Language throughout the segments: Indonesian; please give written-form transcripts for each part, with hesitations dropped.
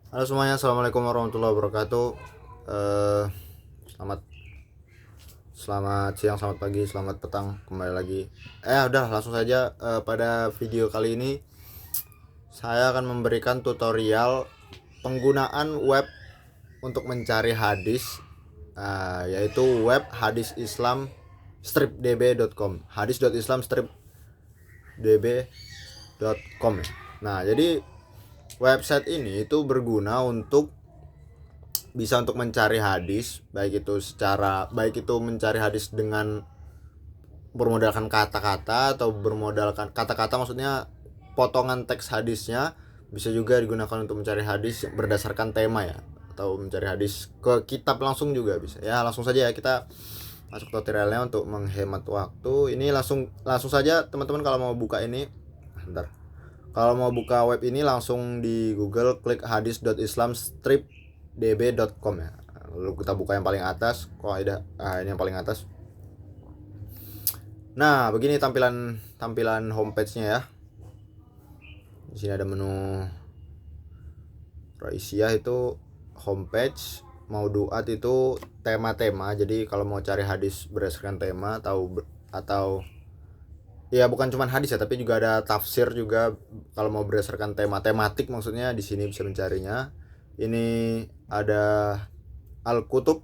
Halo semuanya, assalamualaikum warahmatullahi wabarakatuh. Eh, selamat selamat siang, selamat pagi, selamat petang, kembali lagi. Udah langsung saja. Pada video kali ini saya akan memberikan tutorial penggunaan web untuk mencari hadis, yaitu web hadisislamstripdb.com, hadis.islamstripdb.com. Nah, jadi website ini itu berguna untuk bisa untuk mencari hadis, baik itu mencari hadis dengan bermodalkan kata-kata atau bermodalkan kata-kata, maksudnya potongan teks hadisnya. Bisa juga digunakan untuk mencari hadis berdasarkan tema ya, atau mencari hadis ke kitab langsung juga bisa. Ya, langsung saja ya kita masuk tutorialnya untuk menghemat waktu. Ini langsung langsung saja teman-teman, kalau mau buka ini bentar. Kalau mau buka web ini langsung di Google klik hadis.islamstripdb.com ya. Lalu kita buka yang paling atas. Ini yang paling atas. Nah, begini tampilan homepage-nya ya. Di sini ada menu Raisiyah itu homepage, Mauduat itu tema-tema. Jadi kalau mau cari hadis berdasarkan tema atau ya bukan cuma hadis ya, tapi juga ada tafsir juga. Kalau mau berdasarkan tema tematik, maksudnya di sini bisa mencarinya. Ini ada Al-Kutub.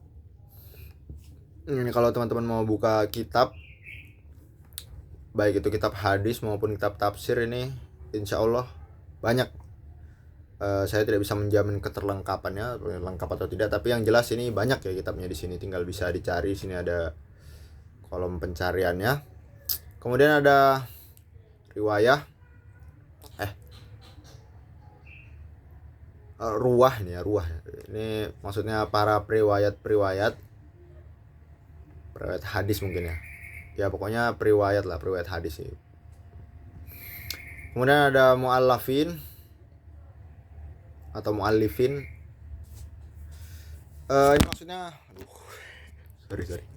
Ini kalau teman-teman mau buka kitab, baik itu kitab hadis maupun kitab tafsir, ini insya Allah banyak. Saya tidak bisa menjamin keterlengkapannya, lengkap atau tidak, tapi yang jelas ini banyak ya kitabnya di sini. Tinggal bisa dicari. Di sini ada kolom pencariannya. Kemudian ada riwayah, ruwah nih ya, ruwah. Ini maksudnya para periwayat hadis mungkin ya. Ya pokoknya periwayat lah, periwayat hadis sih. Kemudian ada muallafin atau muallifin. Ini maksudnya, sorry.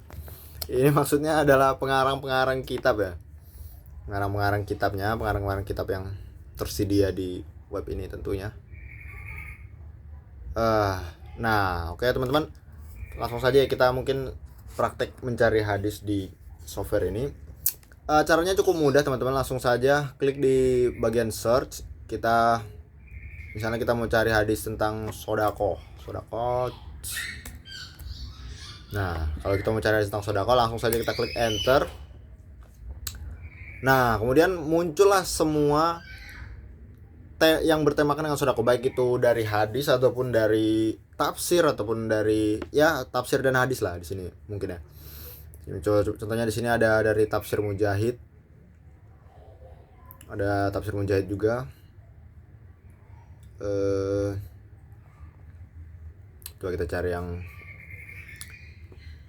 Ini maksudnya adalah pengarang-pengarang kitab ya. Pengarang-pengarang kitab yang tersedia di web ini tentunya. Nah, oke teman-teman, langsung saja kita mungkin praktek mencari hadis di software ini. Caranya cukup mudah teman-teman. Langsung saja klik di bagian search. Misalnya kita mau cari hadis tentang sodako. Nah, kalau kita mau cari hadis tentang sodako, langsung saja kita klik enter. Nah, kemudian muncullah semua yang bertemakan dengan sodako, baik itu dari hadis ataupun dari tafsir ataupun dari ya tafsir dan hadis lah di sini mungkin ya. Contohnya di sini ada dari tafsir Mujahid. Ada tafsir Mujahid juga. Coba kita cari yang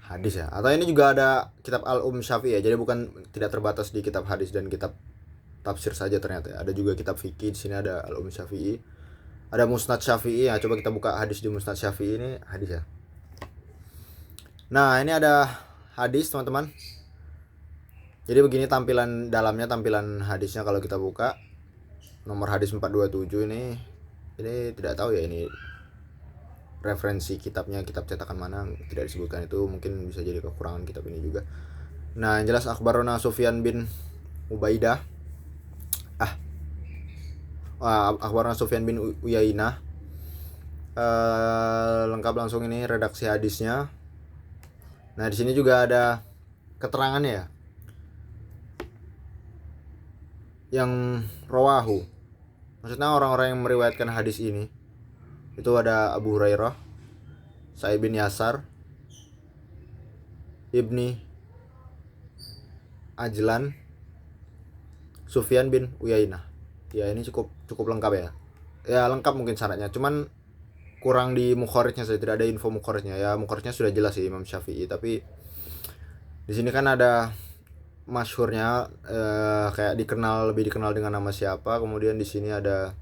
hadis ya. Atau ini juga ada kitab Al-Syafi'i ya. Jadi bukan tidak terbatas di kitab hadis dan kitab tafsir saja ternyata ya. Ada juga kitab fikih. Di sini ada Al-Syafi'i. Ada Musnad Syafi'i ya. Coba kita buka hadis di Musnad Syafi'i, ini hadis ya. Nah, ini ada hadis teman-teman. Jadi begini tampilan dalamnya, tampilan hadisnya kalau kita buka. Nomor hadis 427 ini tidak tahu ya ini referensi kitabnya, kitab cetakan mana, tidak disebutkan. Itu mungkin bisa jadi kekurangan kitab ini juga. Nah, yang jelas akhbarona Sufyan bin Ubaidah. Akhbarona Sufyan bin Uyainah. Lengkap langsung ini redaksi hadisnya. Nah, di sini juga ada keterangannya ya. Yang rawahu, maksudnya orang-orang yang meriwayatkan hadis ini itu ada Abu Hurairah, Sa'id bin Yasar, Ibni Ajlan, Sufyan bin Uyainah. Ya, ini cukup lengkap ya. Ya lengkap mungkin syaratnya, cuman kurang di mukhorijnya saja, tidak ada info mukhorijnya. Ya mukhorijnya sudah jelas sih Imam Syafi'i, tapi di sini kan ada masyhurnya, kayak lebih dikenal dengan nama siapa. Kemudian di sini ada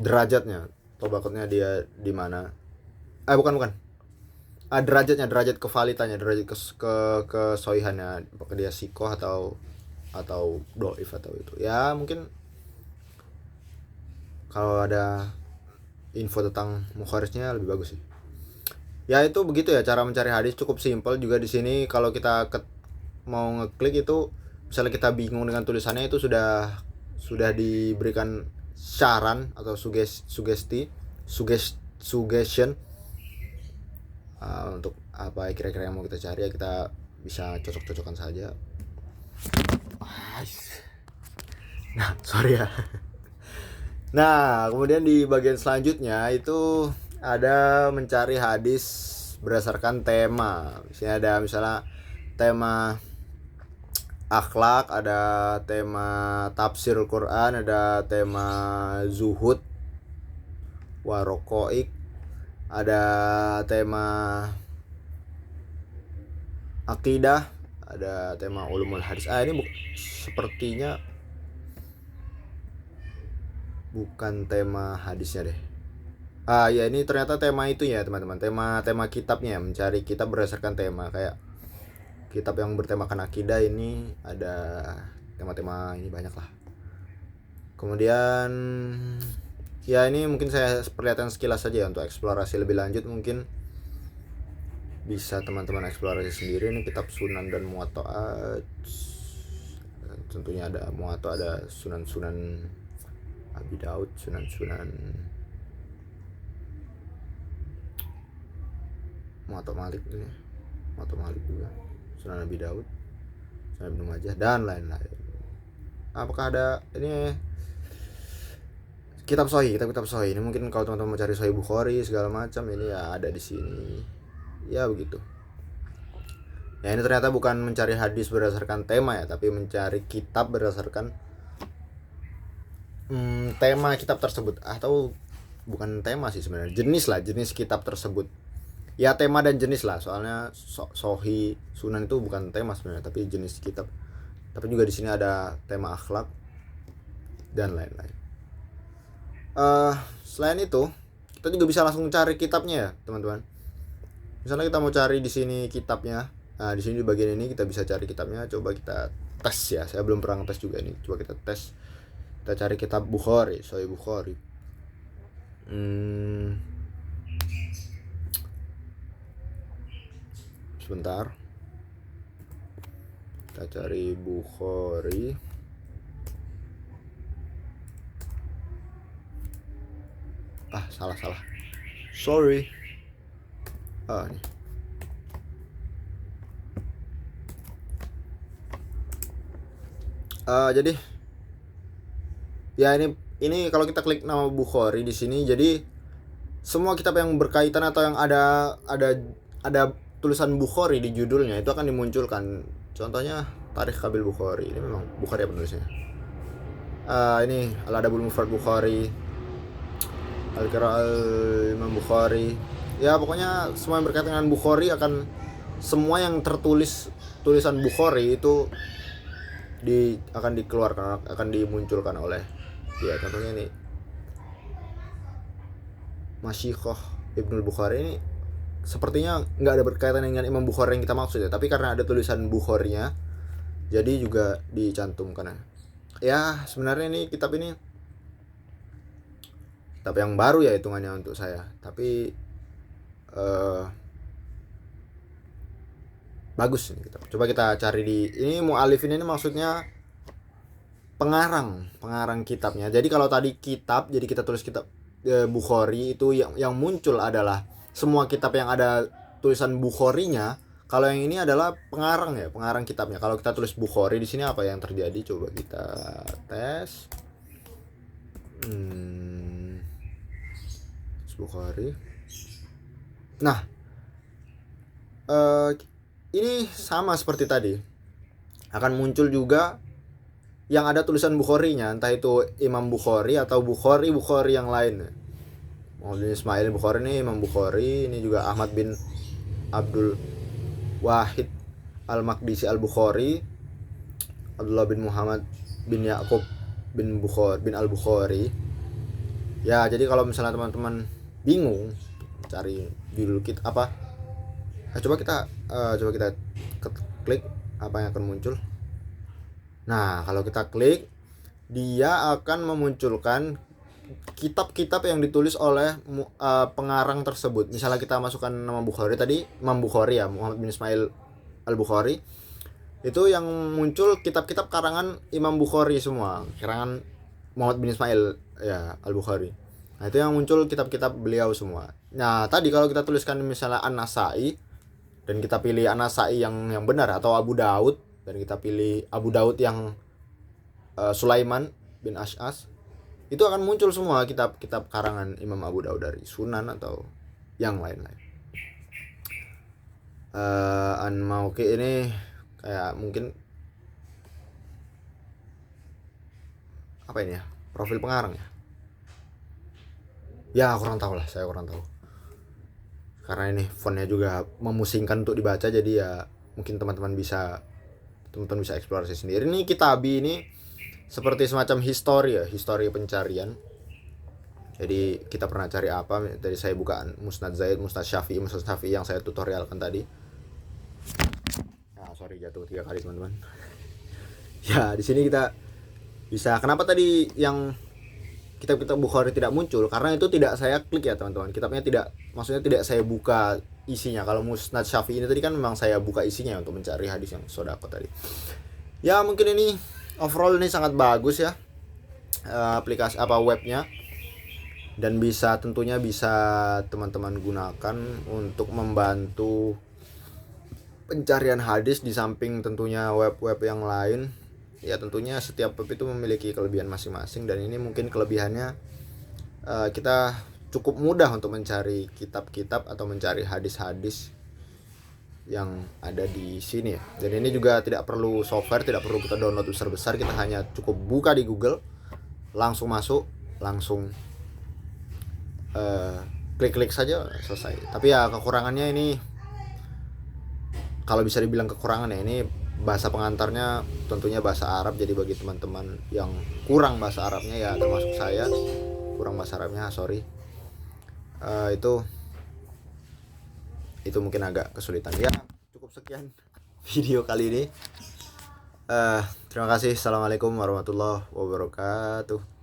derajatnya, tobakotnya dia di mana. Bukan. Derajat kevalitannya, derajat kesohihannya, apakah dia sikoh atau doif atau itu. Ya mungkin kalau ada info tentang mukhorisnya lebih bagus sih. Ya itu begitu ya cara mencari hadis, cukup simpel juga di sini. Kalau kita mau ngeklik itu, misalnya kita bingung dengan tulisannya, itu sudah diberikan saran atau suggestion untuk apa kira-kira yang mau kita cari, ya kita bisa cocok-cocokan saja. Nah, sorry ya. Nah, kemudian di bagian selanjutnya itu ada mencari hadis berdasarkan tema. Ada misalnya tema akhlak, ada tema tafsir Quran, ada tema zuhud, warokoik, ada tema akidah, ada tema ulumul hadis. Ini sepertinya bukan tema hadisnya deh. Ya ini ternyata tema itu ya teman-teman, tema kitabnya, mencari kitab berdasarkan tema. Kayak kitab yang bertemakan akidah ini ada tema-tema ini banyak lah. Kemudian ya ini mungkin saya perlihatkan sekilas saja ya, untuk eksplorasi lebih lanjut mungkin bisa teman-teman eksplorasi sendiri. Ini kitab Sunan dan Muwatta'at. Tentunya ada Muwatta, ada Sunan Abi Daud, Sunan Muwatta Malik ini, Muwatta Malik juga, Sunan Abi Daud, Sunan Ibnu Majah dan lain-lain. Apakah ada ini kitab Sahih ini mungkin kalau teman-teman mau cari Sahih Bukhari segala macam, ini ya ada di sini. Ya begitu. Ya ini ternyata bukan mencari hadis berdasarkan tema ya, tapi mencari kitab berdasarkan tema kitab tersebut, atau bukan tema sih sebenarnya, jenis kitab tersebut. Ya tema dan jenis lah, soalnya Sahih, Sunan itu bukan tema sebenarnya, tapi jenis kitab. Tapi juga di sini ada tema akhlak dan lain-lain. Selain itu, kita juga bisa langsung cari kitabnya ya teman-teman. Misalnya kita mau cari di sini kitabnya, nah di sini di bagian ini kita bisa cari kitabnya. Coba kita tes ya, saya belum pernah tes juga ini. Coba kita tes, kita cari kitab Bukhari, Sahih Bukhari. Sebentar, kita cari Bukhari. Salah, sorry. Nih. Jadi ya ini kalau kita klik nama Bukhari di sini, jadi semua kitab yang berkaitan atau yang ada tulisan Bukhari di judulnya itu akan dimunculkan. Contohnya Tarikh Kabil Bukhari, ini memang Bukhari ya penulisnya. Ini Al-Adabul Mufrad Bukhari, Al-Qira'ah Imam Bukhari. Ya pokoknya semua yang berkaitan dengan Bukhari semua yang tertulis tulisan Bukhari itu akan dikeluarkan, akan dimunculkan oleh ya. Contohnya ini Masyikhah Ibnul Bukhari, ini sepertinya nggak ada berkaitan dengan Imam Bukhari yang kita maksud ya, tapi karena ada tulisan Bukharinya jadi juga dicantumkan ya. Sebenarnya ini kitab yang baru ya hitungannya untuk saya, tapi bagus ini kitab. Coba kita cari ini mu'alifin ini maksudnya pengarang kitabnya. Jadi kalau tadi kitab, jadi kita tulis kitab Bukhari, itu yang muncul adalah semua kitab yang ada tulisan Bukharinya. Kalau yang ini adalah pengarang kitabnya. Kalau kita tulis Bukhari di sini, apa yang terjadi? Coba kita tes. Bukhari. Nah, ini sama seperti tadi, akan muncul juga yang ada tulisan Bukharinya, entah itu Imam Bukhari atau Bukhari yang lain. Muhammad bin Ismail Bukhari ini Imam Bukhari, ini juga Ahmad bin Abdul Wahid Al-Maqdisi Al-Bukhari, Abdullah bin Muhammad bin Yaqub bin Al-Bukhari. Ya, jadi kalau misalnya teman-teman bingung cari judul kita apa, coba kita klik apa yang akan muncul. Nah, kalau kita klik, dia akan memunculkan kitab-kitab yang ditulis oleh pengarang tersebut. Misalnya kita masukkan nama Bukhari tadi, Imam Bukhari ya, Muhammad bin Ismail Al-Bukhari. Itu yang muncul kitab-kitab karangan Imam Bukhari semua, karangan Muhammad bin Ismail ya Al-Bukhari. Nah, itu yang muncul kitab-kitab beliau semua. Nah, tadi kalau kita tuliskan misalnya An-Nasai dan kita pilih An-Nasai yang benar, atau Abu Daud dan kita pilih Abu Daud yang Sulaiman bin Ash'as, itu akan muncul semua kitab-kitab karangan Imam Abu Daud dari Sunan atau yang lain-lain. An-Mauqi ini kayak mungkin apa ini ya, profil pengarang ya. Ya kurang tahu lah, saya kurang tahu. Karena ini fontnya juga memusingkan untuk dibaca, jadi ya mungkin teman-teman bisa eksplorasi sendiri. Ini Kitabi ini seperti semacam histori pencarian. Jadi kita pernah cari apa, dari saya bukaan Musnad Zaid, Musnad Syafi'i yang saya tutorialkan tadi. Sorry jatuh 3 kali teman-teman. Ya di sini kita bisa, kenapa tadi yang kitab-kitab Bukhari tidak muncul, karena itu tidak saya klik ya teman-teman. Kitabnya maksudnya tidak saya buka isinya. Kalau Musnad Syafi'i ini tadi kan memang saya buka isinya untuk mencari hadis yang shodaqah tadi. Ya mungkin ini overall ini sangat bagus ya, aplikasi webnya, dan tentunya bisa teman-teman gunakan untuk membantu pencarian hadis di samping tentunya web-web yang lain. Ya tentunya setiap web itu memiliki kelebihan masing-masing, dan ini mungkin kelebihannya kita cukup mudah untuk mencari kitab-kitab atau mencari hadis-hadis yang ada di sini ya. Dan ini juga tidak perlu software, tidak perlu kita download besar-besar, kita hanya cukup buka di Google, langsung masuk, langsung klik-klik saja, selesai. Tapi ya kekurangannya ini, kalau bisa dibilang kekurangan ya, ini bahasa pengantarnya tentunya bahasa Arab. Jadi bagi teman-teman yang kurang bahasa Arabnya, ya termasuk saya kurang bahasa Arabnya, sorry, itu mungkin agak kesulitan. Ya cukup sekian video kali ini. Terima kasih. Assalamualaikum warahmatullahi wabarakatuh.